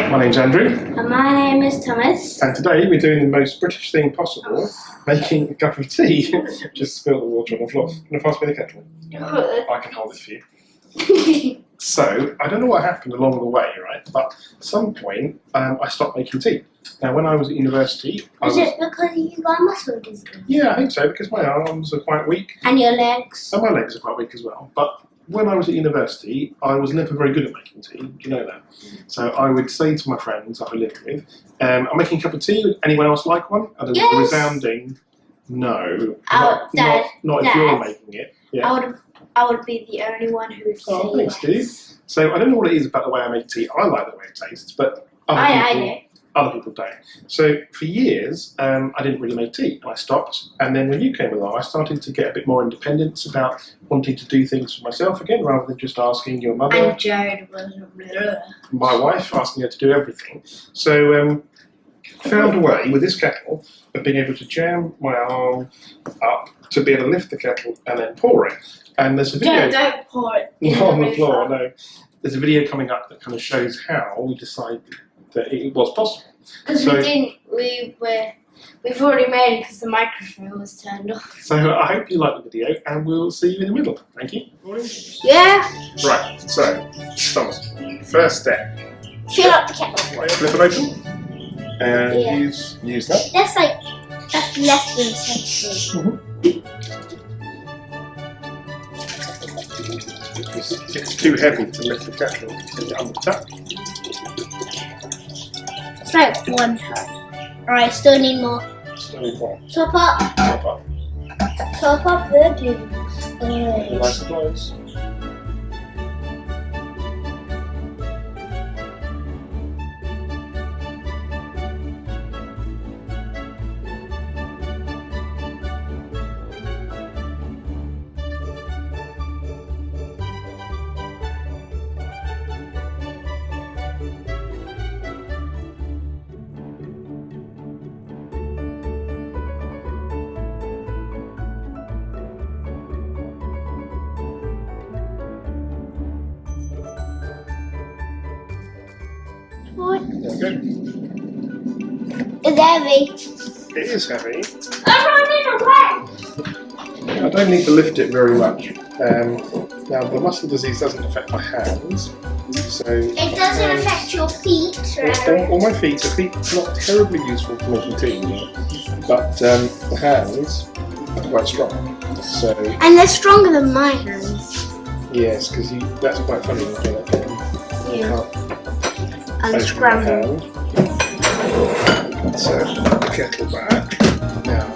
My name's Andrew. And my name is Thomas. And today we're doing the most British thing possible, making a cup of tea. Just spill the water on the floor. Can you pass me the kettle? I can hold it for you. So, I don't know what happened along the way, right? But at some point, I stopped making tea. Now, when I was at university... Is it because you got muscle disease? Yeah, I think so, because my arms are quite weak. And your legs? And my legs are quite weak as well. But when I was at university, I was never very good at making tea. Do you know that? So I would say to my friends that I lived with, I'm making a cup of tea. Would anyone else like one? And there was a resounding no. Not if you're making it. Yeah. I would be the only one who would say thanks, yes. Steve. So I don't know what it is about the way I make tea. I like the way it tastes, but other people don't. So for years, I didn't really make tea, and I stopped. And then when you came along, I started to get a bit more independence about wanting to do things for myself again, rather than just asking your mother. And Joan was my wife, asking her to do everything. So found a way with this kettle of being able to jam my arm up to be able to lift the kettle and then pour it. And there's a video. Don't pour it on the floor. No, there's a video coming up that kind of shows how we decided that it was possible. Because we've already made it because the microphone was turned off. So I hope you like the video, and we'll see you in the middle. Thank you. Yeah. Right. So, Thomas, first step. Fill up the kettle. Right, flip it open, and use that. That's less than essential. It's too heavy to lift the kettle. Take it under the tap. It's like one turn. Alright, still need more. Still need more. Top up. Top up. Top up the juice. Nice and close. There we go. It's heavy. It is heavy. I'm running away. I don't need to lift it very much. Now, the muscle disease doesn't affect my hands, so... It doesn't affect your feet, right? Or my feet. The feet are not terribly useful for making tea, but the hands are quite strong. So. And they're stronger than my hands. Yes, because that's quite funny. And scramble. So, the kettle back. Now.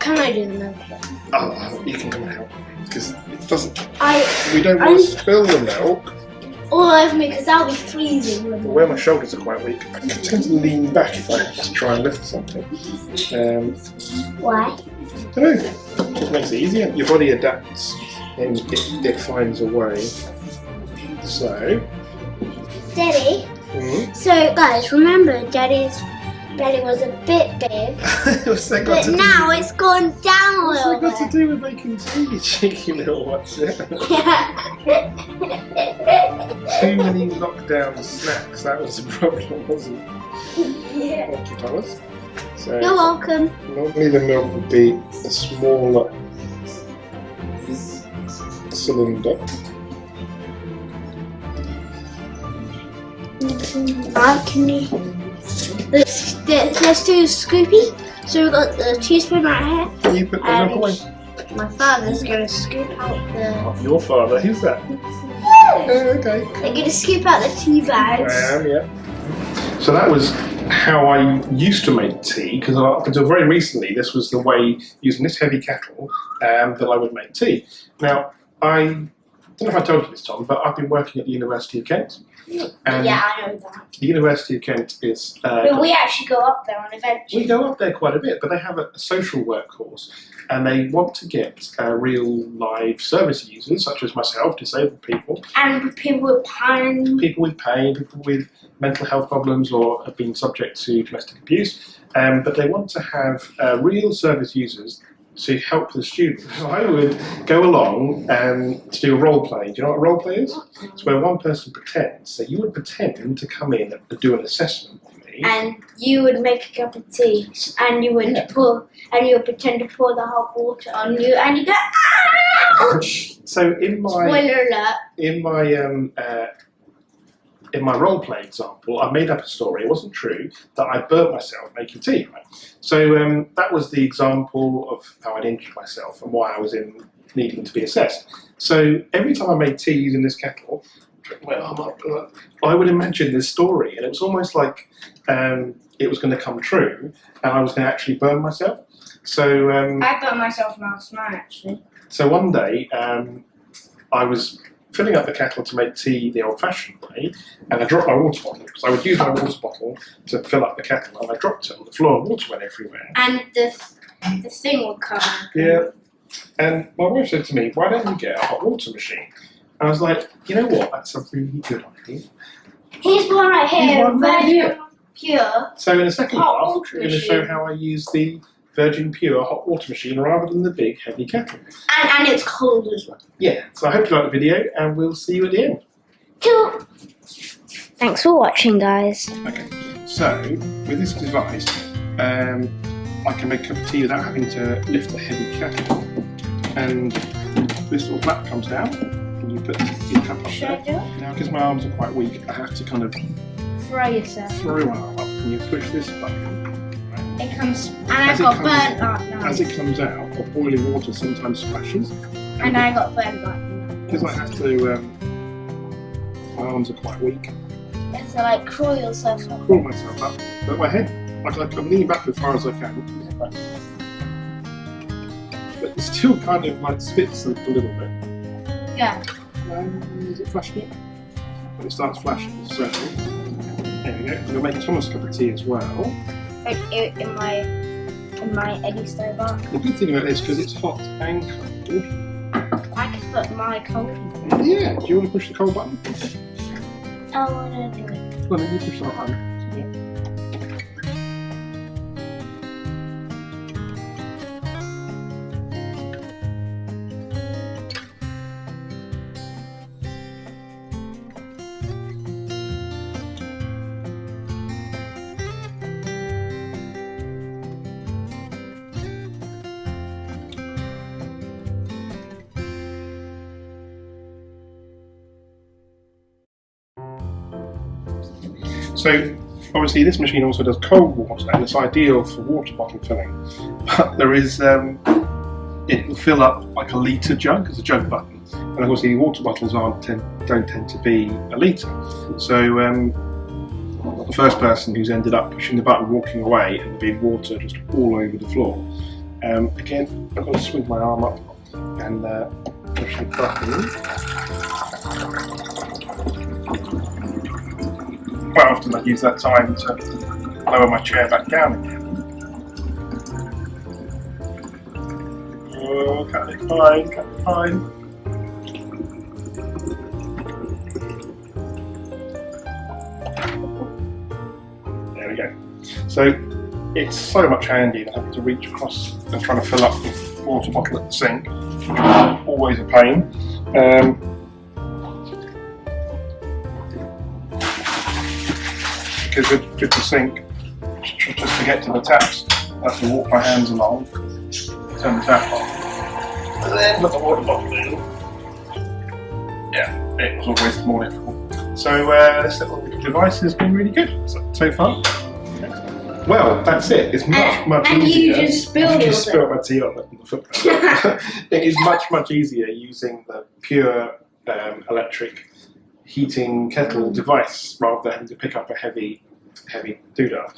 Can I do the milk? Oh, you can come and help because it doesn't. We don't want to spill the milk all over me because I'll be freezing. Where my shoulders are quite weak, I tend to lean back if I have to try and lift something. Why? I don't know. It just makes it easier. Your body adapts and it finds a way. So. Daddy. So guys, remember Daddy's belly was a bit big, What's that got but to do now with- it's gone down a What's little that got to bit. do with making tea, you cheeky little what's it? Too many lockdown snacks, that was the problem, wasn't it? Yeah. Thank you, Thomas. So, You're welcome. normally the milk would be a smaller cylinder. Let's do a scoopy. So we've got the teaspoon right here. Can you put the milk away? My father's going to scoop out the... Your father, who's that? Oh, okay. They're going to scoop out the tea bags. I am, yeah. So that was how I used to make tea, because up until very recently, this was the way, using this heavy kettle, that I would make tea. Now, I don't know if I told you this, Tom, but I've been working at the University of Kent. And Yeah, I know that. the University of Kent is... But we actually go up there on events. we go up there quite a bit, but they have a social work course, and they want to get real live service users, such as myself, disabled people, And people with pain. people with pain, people with mental health problems or have been subject to domestic abuse, but they want to have real service users to help the students. So I would go along to do a role play. Do you know what a role play is? It's where one person pretends. So you would pretend to come in and do an assessment on me. And you would make a cup of tea. And you would pretend to pour the hot water on you. And you go, ouch! So in my Spoiler alert. in my role play example, I made up a story. It wasn't true that I burnt myself making tea. Right? So that was the example of how I'd injured myself and why I was needing to be assessed. So every time I made tea using this kettle, I would imagine this story, and it was almost like it was going to come true, and I was going to actually burn myself. So I burnt myself last night, actually. So one day, I was filling up the kettle to make tea the old-fashioned way, and I dropped my water bottle, because I would use my water bottle to fill up the kettle, and I dropped it on the floor, and water went everywhere. And the thing would come. Yeah. And my wife said to me, why don't you get a hot water machine? And I was like, you know what, that's a really good idea. Here's one right here, Here's one right Virgin here. Pure. So in the second Hot half, water we're going to show machine. how I use the Virgin Pure hot water machine rather than the big heavy kettle. And it's cold as well. Yeah, so I hope you like the video, and we'll see you at the end. Cool. Thanks for watching, guys. Okay, so with this device, I can make a cup of tea without having to lift the heavy kettle. And this little flap comes down, and you put your cup up Should I there. do it? Now, because my arms are quite weak, I have to kind of Throw yourself. throw my arm up, and you push this button. It comes, and I As it got comes- burnt last night. As it comes out, the boiling water sometimes splashes. And I got burnt last night. Because I have to, my arms are quite weak, You have to like crawl yourself up. crawl myself up, but my head, I'm leaning back as far as I can. But it still kind of like spits a little bit. Yeah. Is it flashing yet? When it starts flashing, so there we go. We'll make Thomas a cup of tea as well. In my Eddie stove bar. The good thing about this, because it's hot and cold. I can put my cold in. Yeah, do you want to push the cold button? I want to do it. Well, then you push the hot button. So obviously this machine also does cold water, and it's ideal for water bottle filling. But there is, it will fill up like a litre jug, as a jug button, and of course the water bottles don't tend to be a litre. So the first person who's ended up pushing the button, walking away, and there'll be water just all over the floor. Again, I've got to swing my arm up and push the button. Quite often I use that time to lower my chair back down again. Oh, can it fine, can it fine. There we go. So it's so much handier than having to reach across and trying to fill up the water bottle at the sink, which is always a pain. Because with the sink, just to get to the taps, I have to walk my hands along, turn the tap on, and then put the water bottle in. Yeah, it was always more difficult. So this little device has been really good so far. Well, that's it. It's much and easier. And you just spilled I it. just spilled my tea on the footpath. It is much easier using the pure electric heating kettle device rather than having to pick up a heavy doodah.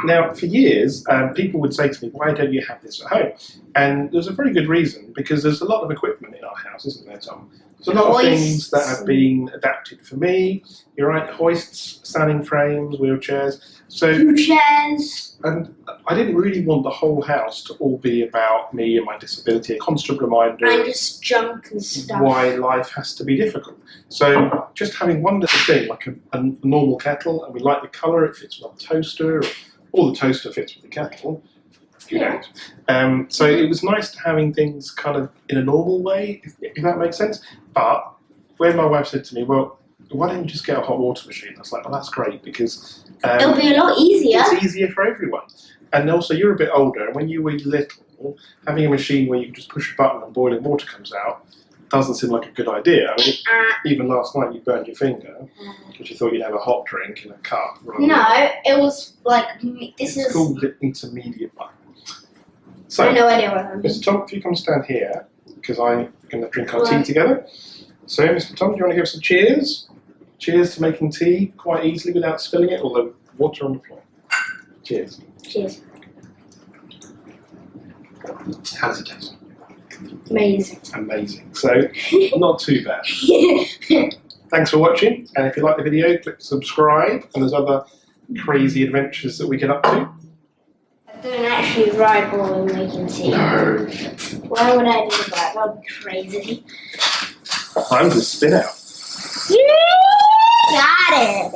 Now, for years, people would say to me, "Why don't you have this at home?" And there's a very good reason, because there's a lot of equipment in our house, isn't there, Tom? There's a lot of things that have been adapted for me. You're right, hoists, standing frames, wheelchairs. So, Wheelchairs. and I didn't really want the whole house to all be about me and my disability, a constant reminder And just junk and stuff. why life has to be difficult. So just having one little thing, like a normal kettle, and we like the colour, it fits with the toaster, or the toaster fits with the kettle. Yeah. So it was nice to having things kind of in a normal way, if that makes sense. But when my wife said to me, "Well, why don't you just get a hot water machine?" I was like, "Well, that's great, because it'll be a lot easier." It's easier for everyone. And also, you're a bit older, and when you were little, having a machine where you can just push a button and boiling water comes out doesn't seem like a good idea. I mean, even last night you burned your finger because you thought you'd have a hot drink in a cup. No, it was like It's called the intermediate button. So, I have no idea what I'm doing. Mr. Tom, if you come stand here, because I'm going to drink our tea together. So, Mr. Tom, do you want to give us a cheers? Cheers to making tea quite easily without spilling it, or the water on the floor. Cheers. Cheers. How does it taste? Amazing. Amazing. So, not too bad. Thanks for watching, and if you like the video, click subscribe, and there's other crazy adventures that we get up to. I don't actually ride while we're making tea. No. Why would I do that? That would be crazy. I'm going to spin out. Got it!